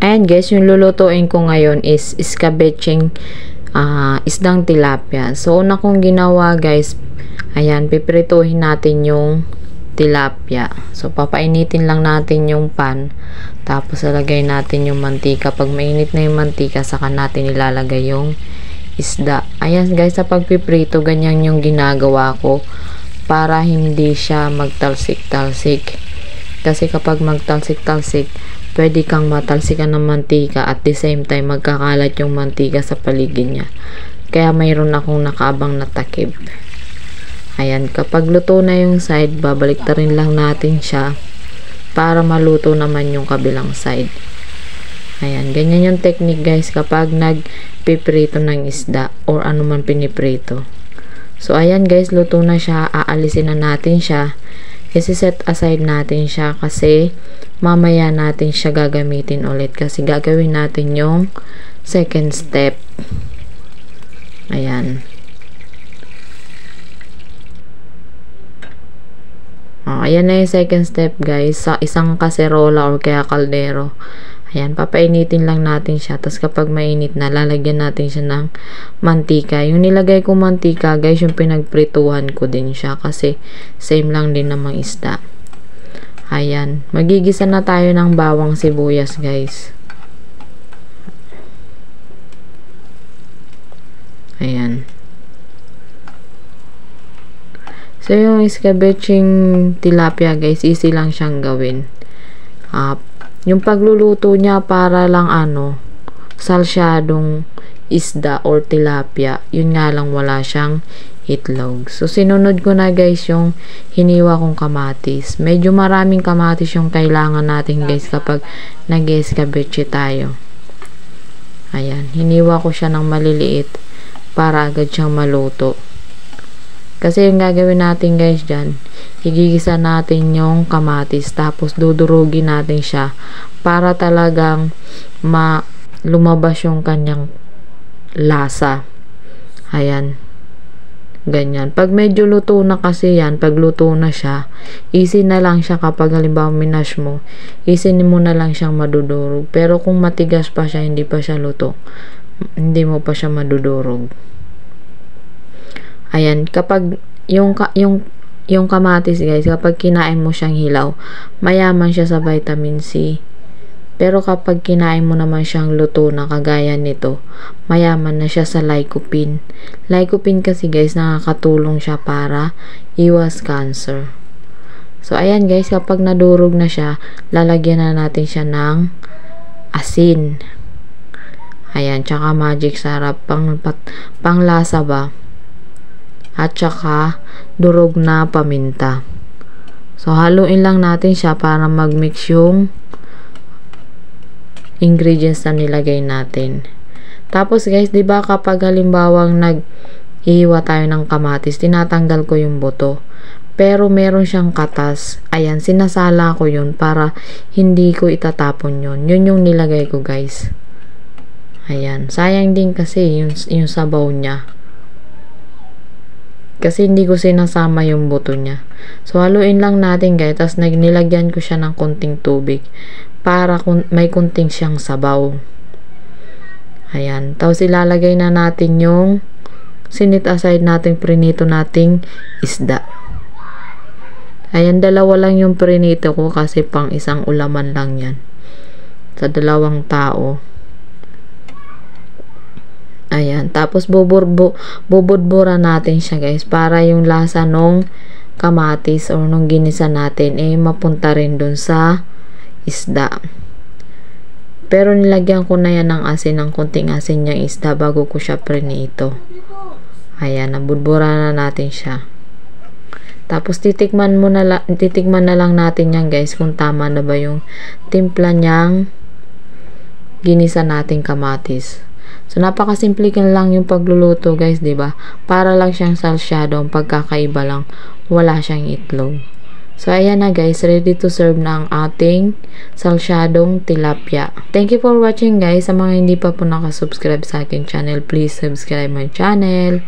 Ayan guys, yung lulutuin ko ngayon is iskabeching isdang tilapia. So, una kong ginawa guys, ayan, piprituhin natin yung tilapia. So, papainitin lang natin yung pan. Tapos, lalagay natin yung mantika. Pag mainit na yung mantika, saka natin ilalagay yung isda. Ayan guys, sa pagpiprito, ganyan yung ginagawa ko para hindi siya magtalsik-talsik. Kasi kapag magtalsik-talsik, pwede kang matalsikan ng mantika at the same time magkakalat yung mantika sa paligid niya. Kaya mayroon akong nakaabang na takip. Ayan, kapag luto na yung side, babaliktarin lang natin siya para maluto naman yung kabilang side. Ayan, ganyan yung technique guys kapag nagpiprito ng isda or ano man piniprito. So ayan guys, luto na siya. Aalisin na natin siya. Isi-set aside natin siya kasi mamaya natin siya gagamitin ulit kasi gagawin natin yung second step. Ayan. Ayan na yung second step guys, sa isang kaserola or kaya kaldero. Ayan, papainitin lang natin siya. Tapos kapag mainit na, lalagyan natin siya ng mantika. Yung nilagay ko mantika, guys, yung pinagprituhan ko din siya. Kasi same lang din namang isda. Ayan. Magigisa na tayo ng bawang sibuyas, guys. Ayan. So, yung iskabeching tilapia, guys, easy lang siyang gawin. Yung pagluluto niya para lang salsyadong isda or tilapia. Yun nga lang wala siyang itlog. So, sinunod ko na guys yung hiniwa kong kamatis. Medyo maraming kamatis yung kailangan natin guys kapag nag-escabeche tayo. Ayan. Hiniwa ko siya ng maliliit para agad siyang maluto. Kasi yung gagawin natin guys dyan, igigisa natin yung kamatis tapos dudurugin natin siya para talagang lumabas yung kanyang lasa. Ayan. Ganyan. Pag medyo luto na kasi yan, pag luto na siya, easy na lang siya kapag halimbawa minash mo, easy mo na lang siyang madudurog. Pero kung matigas pa siya, hindi pa siya luto, hindi mo pa siya madudurog. Ayan, kapag yung kamatis guys, kapag kinain mo siyang hilaw, mayaman siya sa vitamin C. Pero kapag kinain mo naman siyang luto na kagaya nito, mayaman na siya sa lycopene. Lycopene kasi guys, nakakatulong siya para iwas cancer. So ayan guys, kapag nadurog na siya, lalagyan na natin siya ng asin. Ayan, tsaka magic sarap, panglasa ba? At saka durog na paminta. So haluin lang natin siya para mag-mix yung ingredients na nilagay natin. Tapos guys, 'di ba kapag halimbawang nag-ihiwa tayo ng kamatis, tinatanggal ko yung buto. Pero meron siyang katas. Ayan, sinasala ko yun para hindi ko itatapon yun. Yun yung nilagay ko guys. Ayan, sayang din kasi yung sabaw niya. Kasi hindi ko sinasama yung buto niya. So, haluin lang natin guys. Tapos, nilagyan ko siya ng konting tubig. Para may konting siyang sabaw. Ayan. Tapos, ilalagay na natin yung sinit aside natin, prinito nating isda. Ayan, dalawa lang yung prinito ko kasi pang isang ulaman lang yan. Sa 2 tao. Ayan, tapos bubudbura natin siya guys para yung lasa nung kamatis or nung ginisa natin mapunta rin dun sa isda. Pero nilagyan ko na yan ng asin, ng konting asin yung isda bago ko siya prinito. Ayan, nabudbura na natin siya. Tapos titikman na lang natin yan guys kung tama na ba yung timpla niyang ginisa nating kamatis. So, napakasimple lang yung pagluluto guys, diba? Para lang siyang salsyado, ang pagkakaiba lang, wala siyang itlog. So, ayan na guys, ready to serve na ang ating salsyadong tilapia. Thank you for watching guys. Sa mga hindi pa po nakasubscribe sa akin channel, please subscribe my channel.